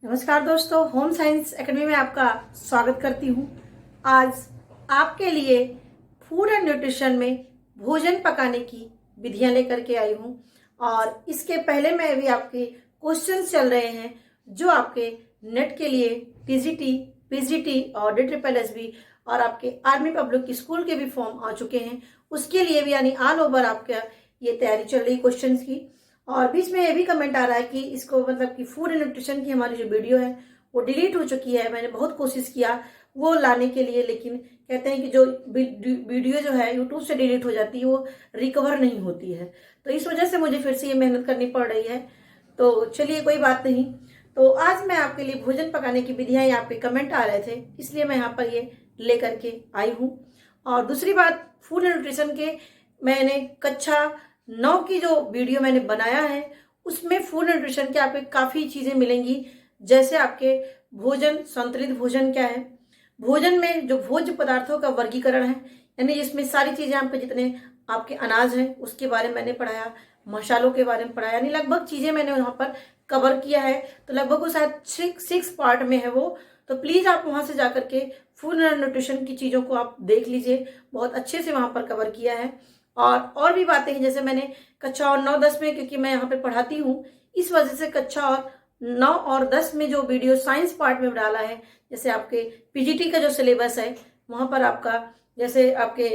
नमस्कार दोस्तों, home science academy में आपका स्वागत करती हूँ। आज आपके लिए फूड एंड न्यूट्रिशन में भोजन पकाने की विधियां लेकर के आई हूँ। और इसके पहले में भी आपके क्वेश्चंस चल रहे हैं जो आपके नेट के लिए टीजीटी, पीजीटी और DSSB और आपके आर्मी पब्लिक स्कूल के भी फॉर्म आ चुके हैं। उसके लिए भी यानी ऑल ओवर आपका ये तैयारी चल रही क्वेश्चंस की। और बीच में ये भी कमेंट आ रहा है कि इसको मतलब कि फूड एंड न्यूट्रिशन की हमारी जो वीडियो है वो डिलीट हो चुकी है। मैंने बहुत कोशिश किया वो लाने के लिए, लेकिन कहते हैं कि जो वीडियो जो है यूट्यूब से डिलीट हो जाती है वो रिकवर नहीं होती है, तो इस वजह से मुझे फिर से ये मेहनत करनी पड़ रही है। तो चलिए कोई बात नहीं। तो आज मैं आपके लिए भोजन पकाने की विधियां, आपके कमेंट आ रहे थे इसलिए मैं यहाँ पर ये लेकर के आई हूँ। और दूसरी बात, फूड एंड न्यूट्रिशन के मैंने कक्षा 9 की जो वीडियो मैंने बनाया है उसमें फूड न्यूट्रिशन के आपके काफ़ी चीज़ें मिलेंगी। जैसे आपके भोजन, संतुलित भोजन क्या है, भोजन में जो भोज्य पदार्थों का वर्गीकरण है यानी जिसमें सारी चीज़ें आपके जितने आपके अनाज हैं उसके बारे में मैंने पढ़ाया, मसालों के बारे में पढ़ाया, यानी लगभग चीज़ें मैंने वहाँ पर कवर किया है। तो लगभग वो शायद 6 पार्ट में है वो। तो प्लीज़ आप वहाँ से जाकर के फूड एंड न्यूट्रिशन की चीज़ों को आप देख लीजिए, बहुत अच्छे से वहाँ पर कवर किया है। और भी बातें हैं, जैसे मैंने कक्षा और 9-10 में, क्योंकि मैं यहाँ पे पढ़ाती हूँ इस वजह से कक्षा और 9 और 10 में जो वीडियो साइंस पार्ट में डाला है, जैसे आपके पीजीटी का जो सिलेबस है वहाँ पर आपका जैसे आपके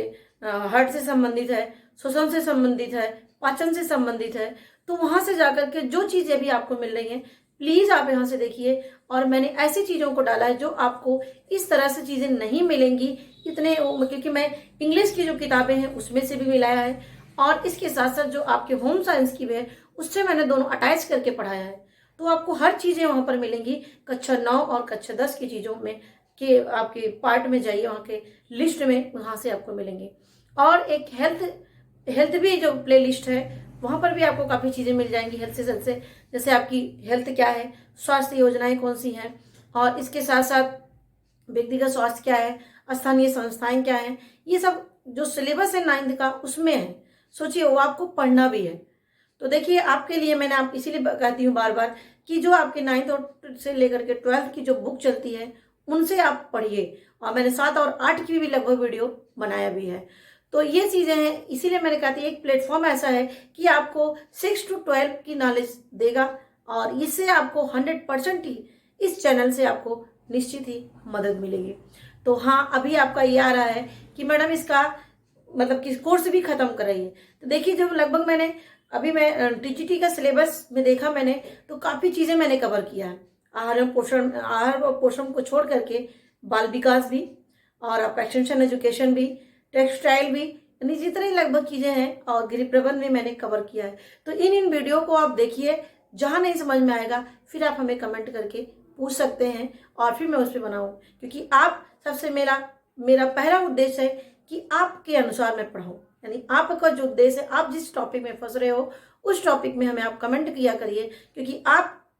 हार्ट से संबंधित है, श्वसन से संबंधित है, पाचन से संबंधित है, तो वहाँ से जाकर के जो चीज़ें भी आपको मिल रही हैं प्लीज़ आप यहाँ से देखिए। और मैंने ऐसी चीज़ों को डाला है जो आपको इस तरह से चीज़ें नहीं मिलेंगी इतने, क्योंकि मैं इंग्लिश की जो किताबें हैं उसमें से भी मिलाया है और इसके साथ साथ जो आपके होम साइंस की भी है उससे मैंने दोनों अटैच करके पढ़ाया है। तो आपको हर चीज़ें वहाँ पर मिलेंगी। कक्षा 9 और कक्षा 10 की चीज़ों में के आपके पार्ट में जाइए, वहाँ के लिस्ट में वहाँ से आपको मिलेंगे। और एक हेल्थ भी जो प्ले लिस्ट है वहाँ पर भी आपको काफ़ी चीज़ें मिल जाएंगी हेल्थ से। जैसे आपकी हेल्थ क्या है, स्वास्थ्य योजनाएं कौन सी हैं, और इसके साथ साथ व्यक्तिगत स्वास्थ्य क्या है, स्थानीय संस्थाएं क्या हैं, ये सब जो सिलेबस है 9th का उसमें है। सोचिए वो आपको पढ़ना भी है। तो देखिए आपके लिए मैंने आप इसीलिए कहती हूँ बार बार कि जो आपके 9th और से लेकर के 12th की जो बुक चलती है उनसे आप पढ़िए। और मैंने 7 और 8 की भी लगभग वीडियो बनाया भी है। तो ये चीज़ें हैं, इसीलिए मैंने कहा था एक प्लेटफॉर्म ऐसा है कि आपको 6 to 12 की नॉलेज देगा और इससे आपको 100% ही इस चैनल से आपको निश्चित ही मदद मिलेगी। तो हाँ, अभी आपका ये आ रहा है कि मैडम इसका मतलब कि कोर्स भी खत्म कर रही है। तो देखिए जब लगभग मैं टीजीटी का सिलेबस में देखा मैंने, तो काफ़ी चीज़ें मैंने कवर किया है। आहार और पोषण को छोड़ करके बाल विकास भी और आपका एक्सटेंशन एजुकेशन भी, टेक्सटाइल भी, यानी जितनी लगभग चीज़ें हैं, और गृह प्रबंधन में मैंने कवर किया है। तो इन वीडियो को आप देखिए, जहाँ नहीं समझ में आएगा फिर आप हमें कमेंट करके पूछ सकते हैं और फिर मैं उस पर बनाऊँ, क्योंकि आप सबसे मेरा पहला उद्देश्य है कि आपके अनुसार मैं पढ़ाऊँ। यानी आपका जो उद्देश्य है, आप जिस टॉपिक में फंस रहे हो उस टॉपिक में हमें आप कमेंट किया करिए, क्योंकि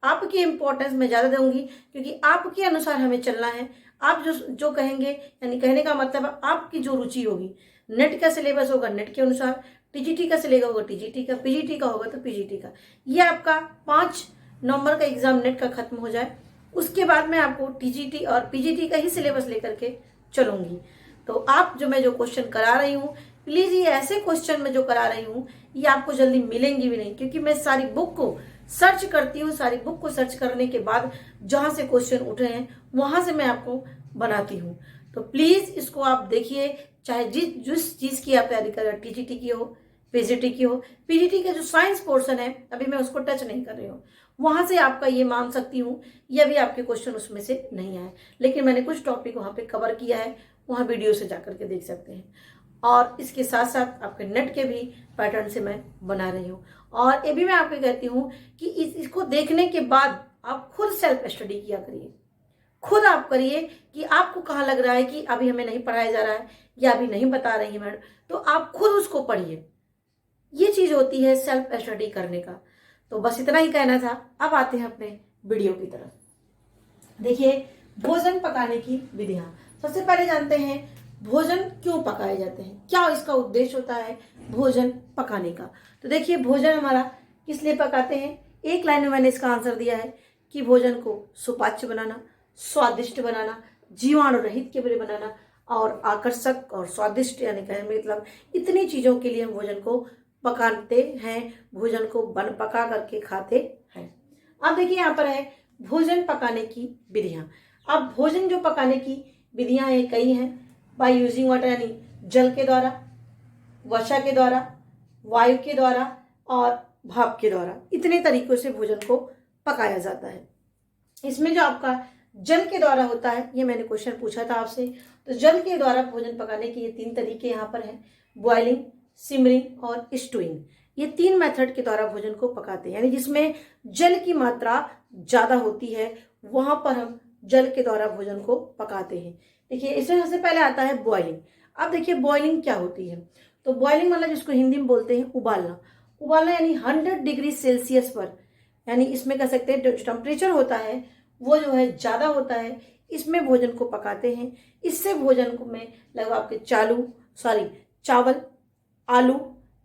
आपकी इम्पोर्टेंस मैं ज़्यादा दूंगी, क्योंकि आपके अनुसार हमें चलना है। आप जो कहेंगे, यानी कहने का मतलब आपकी जो रुचि होगी, नेट का सिलेबस होगा नेट के अनुसार, टीजीटी का सिलेबस होगा टीजीटी का, पीजीटी का होगा तो पीजीटी का। ये आपका 5 नवंबर का एग्जाम नेट का खत्म हो जाए, उसके बाद मैं आपको टीजीटी और पीजीटी का ही सिलेबस लेकर के चलूंगी। तो आप मैं जो क्वेश्चन करा रही हूँ, प्लीज़ ये ऐसे क्वेश्चन मैं जो करा रही हूँ ये आपको जल्दी मिलेंगी भी नहीं, क्योंकि मैं सारी बुक को सर्च करती हूँ। सारी बुक को सर्च करने के बाद जहाँ से क्वेश्चन उठे हैं वहाँ से मैं आपको बनाती हूँ। तो प्लीज़ इसको आप देखिए, चाहे जिस चीज़ की आप तैयारी कर रहे हो, टीजीटी की हो, पीजीटी की हो। पीजीटी का जो साइंस पोर्शन है अभी मैं उसको टच नहीं कर रही हूँ, वहाँ से आपका ये मान सकती हूँ ये भी आपके क्वेश्चन उसमें से नहीं आए, लेकिन मैंने कुछ टॉपिक वहाँ पे कवर किया है, वहाँ वीडियो से जाकर के देख सकते हैं। और इसके साथ साथ आपके नेट के भी पैटर्न से मैं बना रही हूँ। और ये भी मैं आपको कहती हूँ कि इसको देखने के बाद आप खुद सेल्फ स्टडी किया करिए, खुद आप करिए कि आपको कहाँ लग रहा है कि अभी हमें नहीं पढ़ाया जा रहा है या अभी नहीं बता रही है मैडम, तो आप खुद उसको पढ़िए। ये चीज़ होती है सेल्फ स्टडी करने का। तो बस इतना ही कहना था। अब आते हैं अपने वीडियो की तरफ। देखिए भोजन पकाने की विधियां। सबसे पहले जानते हैं भोजन क्यों पकाए जाते हैं, क्या इसका उद्देश्य होता है भोजन पकाने का। तो देखिए भोजन हमारा किस लिए पकाते हैं, एक लाइन में मैंने इसका आंसर दिया है कि भोजन को सुपाच्य बनाना, स्वादिष्ट बनाना, जीवाणु रहित के लिए बनाना और आकर्षक और स्वादिष्ट, यानी कहने मतलब इतनी चीज़ों के लिए हम भोजन को पकाते हैं, भोजन को पका करके खाते हैं। अब देखिए यहाँ पर है भोजन पकाने की विधियाँ। अब भोजन जो पकाने की विधियाँ हैं कई हैं। बाय यूजिंग वाटर, यानी जल के द्वारा, वर्षा के द्वारा, वायु के द्वारा और भाप के द्वारा, इतने तरीकों से भोजन को पकाया जाता है। इसमें जो आपका जल के द्वारा होता है, ये मैंने क्वेश्चन पूछा था आपसे, तो जल के द्वारा भोजन पकाने के ये 3 तरीके यहाँ पर हैं, बॉइलिंग, सिमरिंग और स्टूइंग। ये 3 मेथड के द्वारा भोजन को पकाते हैं, यानी जिसमें जल की मात्रा ज़्यादा होती है वहाँ पर हम जल के द्वारा भोजन को पकाते हैं। देखिए इसमें सबसे पहले आता है बॉइलिंग। अब देखिए बॉइलिंग क्या होती है, तो बॉइलिंग मतलब जिसको हिंदी में बोलते हैं उबालना। उबालना यानी 100 डिग्री सेल्सियस पर, यानी इसमें कह सकते हैं जो टेम्परेचर होता है वो जो है ज़्यादा होता है, इसमें भोजन को पकाते हैं। इससे भोजन को में लगभग आपके चावल, आलू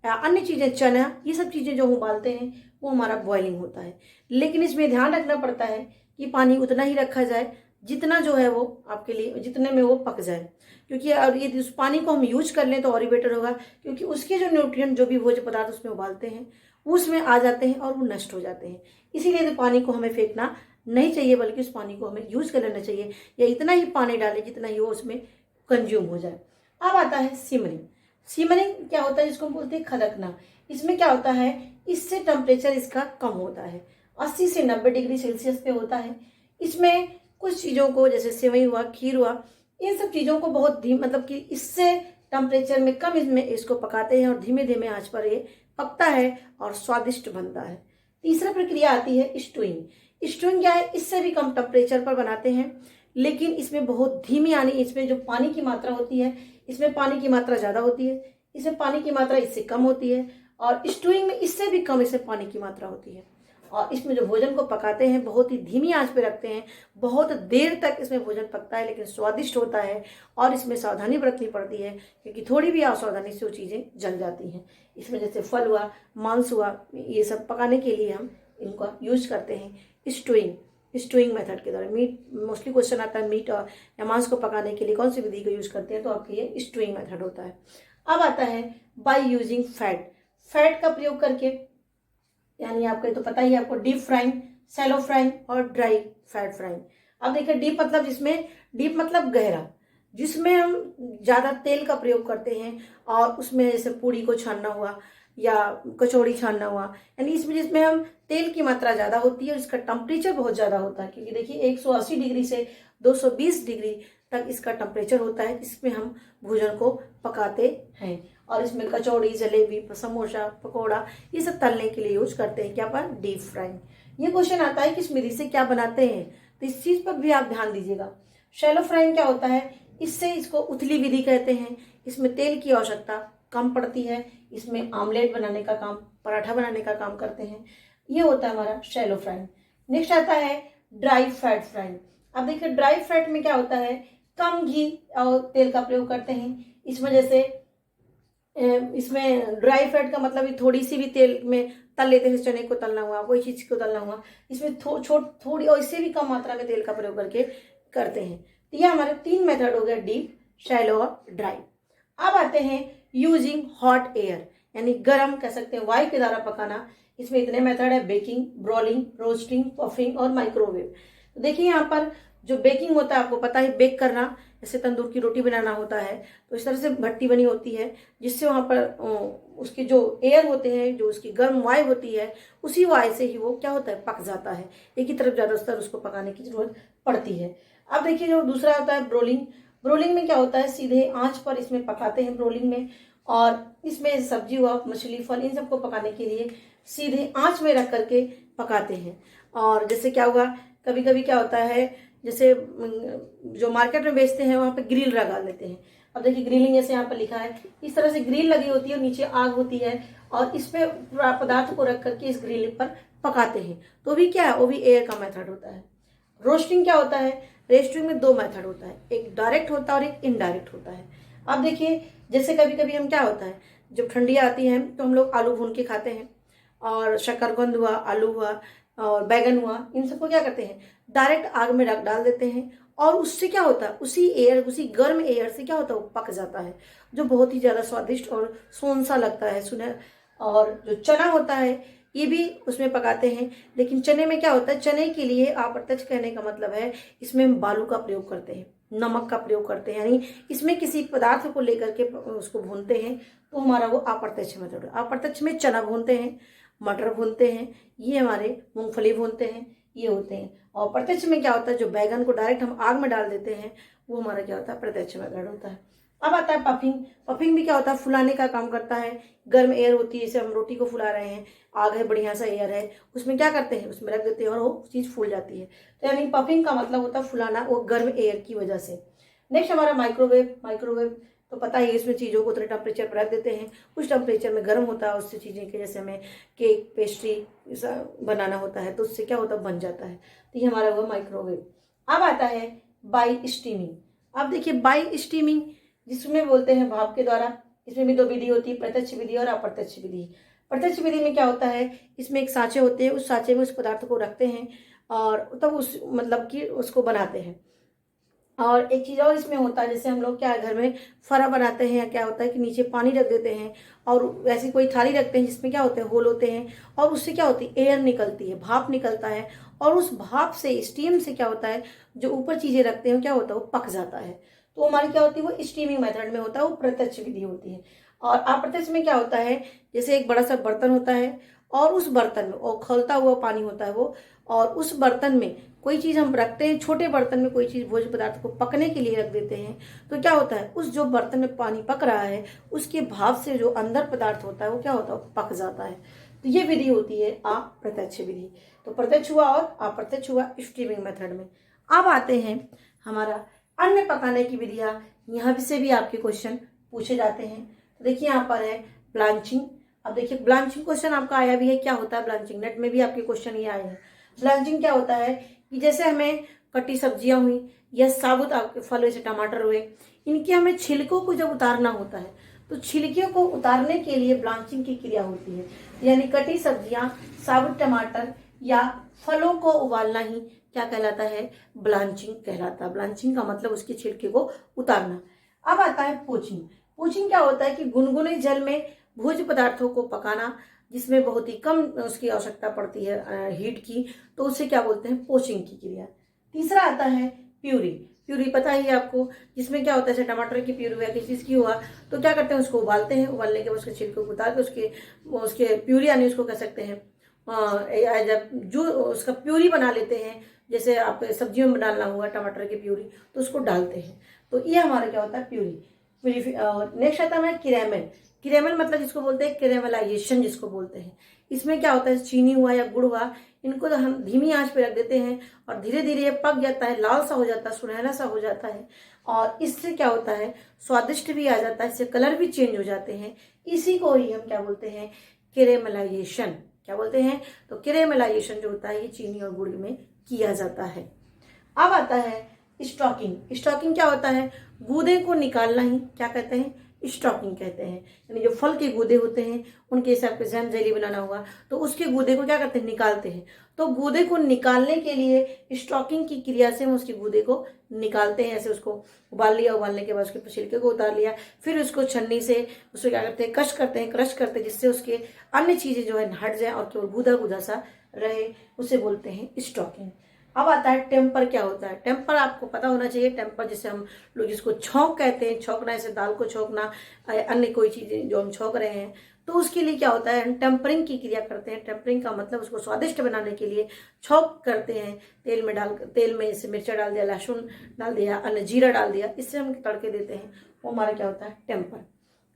या अन्य चीज़ें, चना, ये सब चीज़ें जो हम उबालते हैं वो हमारा बॉइलिंग होता है। लेकिन इसमें ध्यान रखना पड़ता है कि पानी उतना ही रखा जाए जितना जो है वो आपके लिए, जितने में वो पक जाए, क्योंकि और ये उस पानी को हम यूज कर लें तो और ही बेटर होगा, क्योंकि उसके जो न्यूट्रिएंट, जो भी भोज्य पदार्थ उसमें उबालते हैं वो उसमें आ जाते हैं और वो नष्ट हो जाते हैं। इसीलिए तो पानी को हमें फेंकना नहीं चाहिए, बल्कि उस पानी को हमें यूज कर लेना चाहिए, या इतना ही पानी डालें जितना ही वो उसमें कंज्यूम हो जाए। अब आता है सिमरिंग। सिमरिंग क्या होता है, जिसको हम बोलते हैं खदकना। इसमें क्या होता है, इससे टेम्परेचर इसका कम होता है, 80 से 90 डिग्री सेल्सियस पे होता है। इसमें कुछ चीज़ों को, जैसे सेवई हुआ, खीर हुआ, इन सब चीज़ों को बहुत मतलब कि इससे टेम्परेचर में कम इसमें इसको पकाते हैं और धीमे धीमे आंच पर ये पकता है और स्वादिष्ट बनता है। तीसरा प्रक्रिया आती है स्टूइंग। स्टूइंग क्या है, इससे भी कम टेम्परेचर पर बनाते हैं, लेकिन इसमें बहुत धीमी, यानी इसमें जो पानी की मात्रा होती है, इसमें पानी की मात्रा ज़्यादा होती है, इसमें पानी की मात्रा इससे कम होती है, और स्टूइंग में इससे भी कम इसमें पानी की मात्रा होती है। और इसमें जो भोजन को पकाते हैं बहुत ही धीमी आंच पे रखते हैं, बहुत देर तक इसमें भोजन पकता है, लेकिन स्वादिष्ट होता है। और इसमें सावधानी बरतनी पड़ती है, क्योंकि थोड़ी भी असावधानी से वो चीज़ें जल जाती हैं। इसमें जैसे फल हुआ, मांस हुआ, ये सब पकाने के लिए हम इनका यूज करते हैं स्टूइंग मेथड के द्वारा। मीट, मोस्टली क्वेश्चन आता है मीट और या मांस को पकाने के लिए कौन सी विधि का यूज करते हैं, तो आपके ये स्टूइंग मेथड होता है। अब आता है बाय यूजिंग फैट का प्रयोग करके, यानी आपको तो पता ही है, आपको डीप फ्राइंग, सैलो फ्राइंग और ड्राई फैट फ्राइंग। अब देखिए डीप मतलब, जिसमें डीप मतलब गहरा, जिसमें हम ज़्यादा तेल का प्रयोग करते हैं, और उसमें जैसे पूड़ी को छानना हुआ या कचौड़ी छानना हुआ, यानी इसमें जिसमें हम तेल की मात्रा ज़्यादा होती है और इसका टेम्परेचर बहुत ज़्यादा होता है, क्योंकि देखिए 180 डिग्री से 220 डिग्री तक इसका टेम्परेचर होता है, इसमें हम भोजन को पकाते हैं। और इसमें कचौड़ी, जलेबी, समोसा, पकौड़ा, ये सब तलने के लिए यूज करते हैं, क्या पर डीप फ्राइंग। ये क्वेश्चन आता है कि इस विधि से क्या बनाते हैं, तो इस चीज़ पर भी आप ध्यान दीजिएगा। शैलो फ्राइंग क्या होता है, इससे इसको उथली विधि कहते हैं। इसमें तेल की आवश्यकता कम पड़ती है, इसमें आमलेट बनाने का काम, पराठा बनाने का काम करते हैं। ये होता है हमारा शैलो फ्राइंग। नेक्स्ट आता है ड्राई फैट फ्राइंग। अब देखिए ड्राई फैट में क्या होता है, कम घी और तेल का प्रयोग करते हैं। इस वजह से इसमें ड्राई फैट का मतलब थोड़ी सी भी तेल में तल लेते हैं, चने को तलना हुआ, कोई चीज़ को तलना हुआ, इसमें थोड़ी और इससे भी कम मात्रा में तेल का प्रयोग करके करते हैं। तो ये हमारे 3 मेथड हो गए, डीप, शैलो और ड्राई। अब आते हैं यूजिंग हॉट एयर, यानी गर्म कह सकते हैं, वायु के द्वारा पकाना। इसमें इतने मेथड है, बेकिंग, ब्रोलिंग, रोस्टिंग, पफिंग और माइक्रोवेव। तो देखिए यहाँ पर जो बेकिंग होता है, आपको पता है बेक करना, जैसे तंदूर की रोटी बनाना होता है, तो इस तरह से भट्टी बनी होती है, जिससे वहाँ पर उसके जो एयर होते हैं, जो उसकी गर्म वायु होती है, उसी वायु से ही वो क्या होता है, पक जाता है। एक ही तरफ ज़्यादातर उसको पकाने की जरूरत पड़ती है। अब देखिए जो दूसरा होता है ब्रोलिंग। ब्रोलिंग में क्या होता है, सीधे आंच पर इसमें पकाते हैं ब्रोलिंग में, और इसमें सब्जी हुआ, मछली, फल, इन सबको पकाने के लिए सीधे आंच में रख करके पकाते हैं। और जैसे क्या हुआ, कभी कभी क्या होता है, जैसे जो मार्केट में बेचते हैं वहाँ पे ग्रिल लगा लेते हैं। अब देखिए ग्रिलिंग जैसे यहाँ पर लिखा है, इस तरह से ग्रिल लगी होती है और नीचे आग होती है, और इस पे पदार्थ को रख करके इस ग्रिल पर पकाते हैं, तो भी क्या है, वो भी एयर का मेथड होता है। रोस्टिंग क्या होता है, रोस्टिंग में 2 मेथड होता है, एक डायरेक्ट होता है और एक इनडायरेक्ट होता है। अब देखिए जैसे कभी कभी हम क्या होता है, जब ठंडियाँ आती हैं तो हम लोग आलू भून के खाते हैं, और शकरकंद हुआ, आलू हुआ, और बैगन हुआ, इन सबको क्या करते हैं, डायरेक्ट आग में रख डाल देते हैं और उससे क्या होता है, उसी गर्म एयर से क्या होता है, वो पक जाता है, जो बहुत ही ज़्यादा स्वादिष्ट और सोन सा लगता है सुनहरा। और जो चना होता है ये भी उसमें पकाते हैं, लेकिन चने में क्या होता है, चने के लिए अप्रत्यक्ष कहने का मतलब है इसमें हम बालू का प्रयोग करते हैं, नमक का प्रयोग करते हैं, यानी इसमें किसी पदार्थ को लेकर के उसको भूनते हैं, तो हमारा वो अप्रत्यक्ष मेथड है। अप्रत्यक्ष में चना भूनते हैं, मटर भूनते हैं, ये हमारे मूंगफली भूनते हैं, ये होते हैं। और प्रत्यक्ष में क्या होता है, जो बैगन को डायरेक्ट हम आग में डाल देते हैं, वो हमारा क्या होता है, प्रत्यक्ष मेथड होता है। अब आता है पफिंग। पफिंग भी क्या होता है, फुलाने का काम करता है। गर्म एयर होती है, जैसे हम रोटी को फुला रहे हैं, आग है, बढ़िया सा एयर है, उसमें क्या करते हैं, उसमें रख देते हैं और वो चीज़ फूल जाती है। तो यानी पफिंग का मतलब होता है फुलाना, वो गर्म एयर की वजह से। नेक्स्ट हमारा माइक्रोवेव। माइक्रोवेव तो पता ही है, इसमें चीज़ों को उतने टेम्परेचर पर रख देते हैं, उस टेम्परेचर में गर्म होता है, उससे चीज़ें के जैसे हमें केक पेस्ट्री बनाना होता है तो उससे क्या होता है, बन जाता है। तो ये हमारा हुआ माइक्रोवेव। अब आता है बाई स्टीमिंग। अब देखिए बाई स्टीमिंग जिसमें बोलते हैं भाप के द्वारा, इसमें भी दो विधि होती है, प्रत्यक्ष विधि और अप्रत्यक्ष विधि। प्रत्यक्ष विधि में क्या होता है, इसमें एक सांचे होते हैं, उस सांचे में उस पदार्थ को रखते हैं और तब उस मतलब कि उसको बनाते हैं। और एक चीज़ और इसमें होता है, जैसे हम लोग क्या घर में फरा बनाते हैं, या क्या होता है कि नीचे पानी रख देते हैं और वैसी कोई थाली रखते हैं जिसमें क्या होते हैं, होल होते हैं, और उससे क्या होती है, एयर निकलती है, भाप निकलता है, और उस भाप से, स्टीम से क्या होता है, जो ऊपर चीज़ें रखते हैं क्या होता है, वो पक जाता है। तो हमारी क्या होती है, वो स्टीमिंग मेथड में होता है, वो प्रत्यक्ष विधि होती है। और अप्रत्यक्ष में क्या होता है, जैसे एक बड़ा सा बर्तन होता है और उस बर्तन में वो खौलता हुआ पानी होता है वो, और उस बर्तन में कोई चीज़ हम रखते हैं, छोटे बर्तन में कोई चीज़ भोज्य पदार्थ को पकने के लिए रख देते हैं, तो क्या होता है, उस जो बर्तन में पानी पक रहा है उसके भाप से जो अंदर पदार्थ होता है वो क्या होता है, पक जाता है। तो ये विधि होती है अप्रत्यक्ष विधि। तो प्रत्यक्ष हुआ और अप्रत्यक्ष हुआ स्टीमिंग मेथड में। अब आते हैं हमारा अन्न पकाने की विधियाँ, यहाँ से भी आपके क्वेश्चन पूछे जाते हैं। तो देखिए यहाँ पर है ब्लांचिंग। अब देखिए ब्लांचिंग क्वेश्चन आपका आया भी है, क्या होता है ब्लांचिंग, नेट में भी आपके क्वेश्चन ये आए हैं। ब्लांचिंग क्या होता है कि जैसे हमें कटी सब्जियां हुई या साबुत आपके फल जैसे टमाटर हुए, इनके हमें छिलकों को जब उतारना होता है तो छिलकियों को उतारने के लिए ब्लांचिंग की क्रिया होती है। यानी कटी सब्जियां, साबुत टमाटर या फलों को उबालना ही क्या कहलाता है, ब्लांचिंग कहलाता है। ब्लांचिंग का मतलब उसके छिलके को उतारना। अब आता है पोचिंग। पोचिंग क्या होता है कि गुनगुने जल में भोज्य पदार्थों को पकाना, जिसमें बहुत ही कम उसकी आवश्यकता पड़ती है हीट की, तो उसे क्या बोलते हैं, पोचिंग की क्रिया। तीसरा आता है प्यूरी। प्यूरी पता ही है आपको, जिसमें क्या होता है, जैसे टमाटर की प्यूरी हुआ, किसी चीज़ की हुआ, तो क्या करते हैं, उसको उबालते हैं, उबालने के बाद उसके छिलके को उतार के उसके प्यूरी, यानी उसको कह सकते हैं जब जो उसका प्यूरी बना लेते हैं, जैसे आप सब्जियों में डालना हुआ टमाटर की प्यूरी तो उसको डालते हैं। तो ये हमारा क्या होता है, प्यूरी। नेक्स्ट आता है किरेमल। किरेमल मतलब जिसको बोलते हैं कैरेमलाइजेशन जिसको बोलते हैं। इसमें क्या होता है, चीनी हुआ या गुड़ हुआ, इनको तो हम धीमी आंच पे रख देते हैं और धीरे धीरे ये पक जाता है, लाल सा हो जाता है, सुनहरा सा हो जाता है, और इससे क्या होता है, स्वादिष्ट भी आ जाता है, इससे कलर भी चेंज हो जाते हैं। इसी को ही हम क्या बोलते हैं, कैरेमलाइजेशन। क्या बोलते हैं, तो कैरेमलाइजेशन जो होता है ये चीनी और गुड़ में किया जाता है। अब आता है स्टॉकिंग। स्टॉकिंग क्या होता है, गूदे को निकालना ही क्या कहते हैं, स्टॉकिंग कहते हैं। यानी जो फल के गूदे होते हैं उनके हिसाब से जैम जेली बनाना हुआ तो उसके गूदे को क्या करते हैं, निकालते हैं। तो गूदे को निकालने के लिए स्टॉकिंग की क्रिया से हम उसके गूदे को निकालते हैं। ऐसे उसको उबाल लिया, उबालने के बाद उसके छिलके को उतार लिया, फिर उसको छन्नी से उसको क्या करते हैं, क्रश करते हैं, क्रश करते जिससे उसके अन्य चीजें जो है हट जाए और केवल गूदा गूदा सा रहे, उसे बोलते हैं स्टॉकिंग। अब आता है टेम्पर। क्या होता है टेम्पर, आपको पता होना चाहिए। टेम्पर जिसे हम लोग जिसको छौंक कहते हैं, छौंकना, जैसे दाल को छौंकना, अन्य कोई चीजें जो हम छौंक रहे हैं, तो उसके लिए क्या होता है, हम टेम्परिंग की क्रिया करते हैं। टेम्परिंग का मतलब उसको स्वादिष्ट बनाने के लिए छौंक करते हैं, तेल में डाल, तेल में जैसे मिर्चा डाल दिया, लहसुन डाल दिया, अन्य जीरा डाल दिया, इससे हम तड़के देते हैं, वो हमारा क्या होता है, टेम्पर।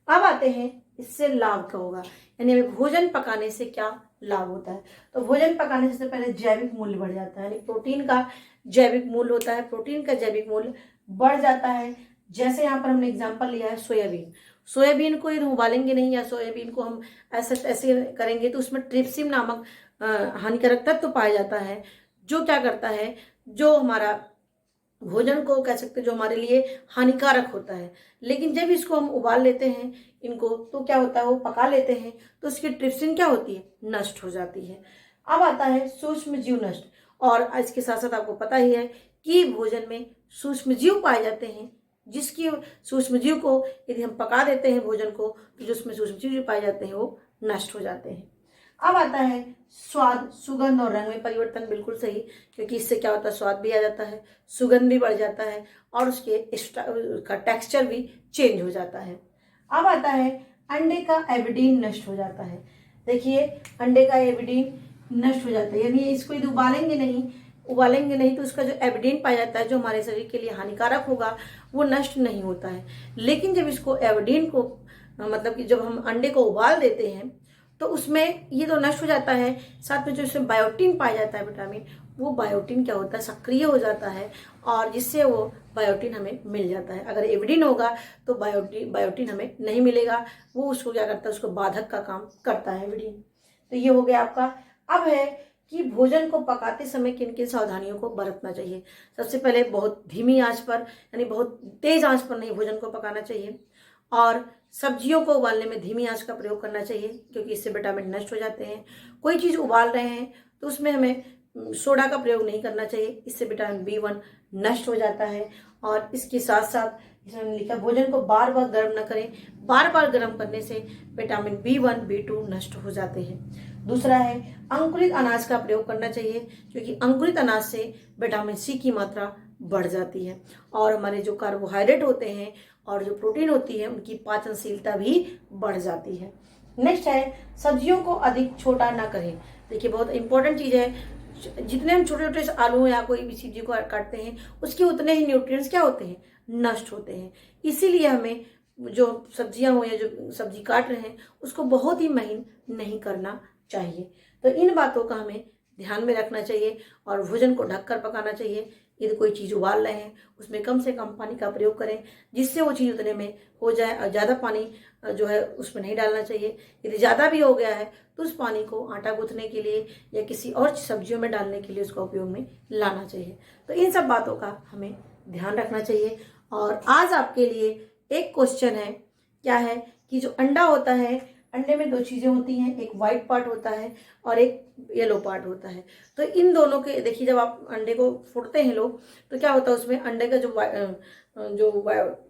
अब आते हैं इससे लाभ क्या होगा, यानी हमें भोजन पकाने से क्या लाभ होता है। तो भोजन पकाने से पहले जैविक मूल्य बढ़ जाता है, यानी प्रोटीन का जैविक मूल्य होता है, प्रोटीन का जैविक मूल्य बढ़ जाता है। जैसे यहाँ पर हमने एग्जांपल लिया है सोयाबीन। सोयाबीन को यदि उबालेंगे नहीं या सोयाबीन को हम ऐसे करेंगे तो उसमें ट्रिप्सिन नामक हानिकारक तत्व तो पाया जाता है, जो क्या करता है, जो हमारा भोजन को कह सकते जो हमारे लिए हानिकारक होता है। लेकिन जब इसको हम उबाल लेते हैं इनको, तो क्या होता है, वो पका लेते हैं तो उसकी ट्रिप्सिन क्या होती है, नष्ट हो जाती है। अब आता है सूक्ष्म जीव नष्ट। और इसके साथ साथ आपको पता ही है कि भोजन में सूक्ष्म जीव पाए जाते हैं, जिसकी सूक्ष्म जीव को यदि हम पका देते हैं भोजन को, तो जो उसमें सूक्ष्म जीव पाए जाते हैं वो नष्ट हो जाते हैं। अब आता है स्वाद, सुगंध और रंग में परिवर्तन। बिल्कुल सही, क्योंकि इससे क्या होता है, स्वाद भी आ जाता है, सुगंध भी बढ़ जाता है और उसके का टेक्सचर भी चेंज हो जाता है। अब आता है अंडे का एविडीन नष्ट हो जाता है। देखिए अंडे का एविडीन नष्ट हो जाता है, यानी इसको यदि उबालेंगे नहीं तो उसका जो एविडीन पाया जाता है जो हमारे शरीर के लिए हानिकारक होगा वो नष्ट नहीं होता है। लेकिन जब इसको एविडीन को मतलब कि जब हम अंडे को उबाल देते हैं तो उसमें ये तो नष्ट हो जाता है, साथ में जो इसमें बायोटीन पाया जाता है विटामिन, वो बायोटीन क्या होता है, सक्रिय हो जाता है और जिससे वो बायोटीन हमें मिल जाता है। अगर एविडीन होगा तो बायोटीन हमें नहीं मिलेगा, वो उसको क्या करता है, उसको बाधक का काम करता है एविडीन। तो ये हो गया आपका। अब है कि भोजन को पकाते समय किन किन सावधानियों को बरतना चाहिए। सबसे पहले बहुत धीमी आंच पर, यानी बहुत तेज आंच पर नहीं भोजन को पकाना चाहिए। और सब्जियों को उबालने में धीमी आंच का प्रयोग करना चाहिए, क्योंकि इससे विटामिन नष्ट हो जाते हैं। कोई चीज़ उबाल रहे हैं तो उसमें हमें सोडा का प्रयोग नहीं करना चाहिए, इससे विटामिन B1 नष्ट हो जाता है। और इसके साथ साथ इसमें लिखा भोजन को बार बार गर्म न करें, बार बार गर्म करने से विटामिन B1 B2 नष्ट हो जाते हैं। दूसरा है अंकुरित अनाज का प्रयोग करना चाहिए, क्योंकि अंकुरित अनाज से विटामिन C की मात्रा बढ़ जाती है और हमारे जो कार्बोहाइड्रेट होते हैं और जो प्रोटीन होती है उनकी पाचनशीलता भी बढ़ जाती है। नेक्स्ट है सब्जियों को अधिक छोटा ना करें। देखिए बहुत इंपॉर्टेंट चीज़ है, जितने हम छोटे छोटे आलू या कोई भी सब्जी को काटते हैं उसके उतने ही न्यूट्रिएंट्स क्या होते हैं, नष्ट होते हैं। इसीलिए हमें जो सब्जियां हो या जो सब्जी काट रहे हैं उसको बहुत ही महीन नहीं करना चाहिए। तो इन बातों का हमें ध्यान में रखना चाहिए और भोजन को ढककर पकाना चाहिए। यदि कोई चीज़ उबाल रहे हैं उसमें कम से कम पानी का प्रयोग करें, जिससे वो चीज़ उतने में हो जाए और ज़्यादा पानी जो है उसमें नहीं डालना चाहिए। यदि ज़्यादा भी हो गया है तो उस पानी को आटा गूंथने के लिए या किसी और सब्जियों में डालने के लिए उसका उपयोग में लाना चाहिए। तो इन सब बातों का हमें ध्यान रखना चाहिए। और आज आपके लिए एक क्वेश्चन है, क्या है कि जो अंडा होता है, अंडे में दो चीज़ें होती हैं, एक वाइट पार्ट होता है और एक येलो पार्ट होता है। तो इन दोनों के देखिए, जब आप अंडे को फोड़ते हैं लोग तो क्या होता है, उसमें अंडे का जो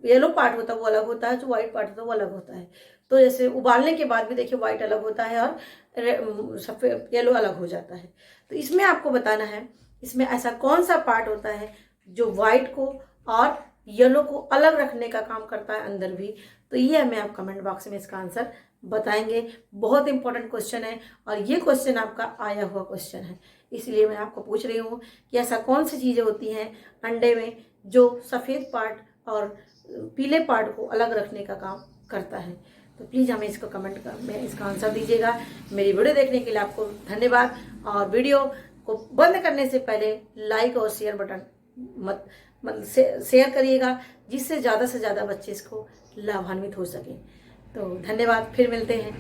येलो पार्ट होता है वो अलग होता है, जो वाइट पार्ट होता है वो अलग होता है। तो जैसे उबालने के बाद भी देखिए वाइट अलग होता है और सफ़ेद येलो अलग हो जाता है। तो इसमें आपको बताना है इसमें ऐसा कौन सा पार्ट होता है जो वाइट को और येलो को अलग रखने का काम करता है अंदर भी। तो ये हमें आप कमेंट बॉक्स में इसका आंसर बताएंगे। बहुत इंपॉर्टेंट क्वेश्चन है और ये क्वेश्चन आपका आया हुआ क्वेश्चन है, इसलिए मैं आपको पूछ रही हूँ कि ऐसा कौन सी चीज़ें होती हैं अंडे में जो सफ़ेद पार्ट और पीले पार्ट को अलग रखने का काम करता है। तो प्लीज़ हमें इसको कमेंट में इसका आंसर दीजिएगा। मेरी वीडियो देखने के लिए आपको धन्यवाद। और वीडियो को बंद करने से पहले लाइक और शेयर बटन मत शेयर करिएगा, जिससे ज़्यादा से ज़्यादा बच्चे इसको लाभान्वित हो सकें। तो धन्यवाद, फिर मिलते हैं।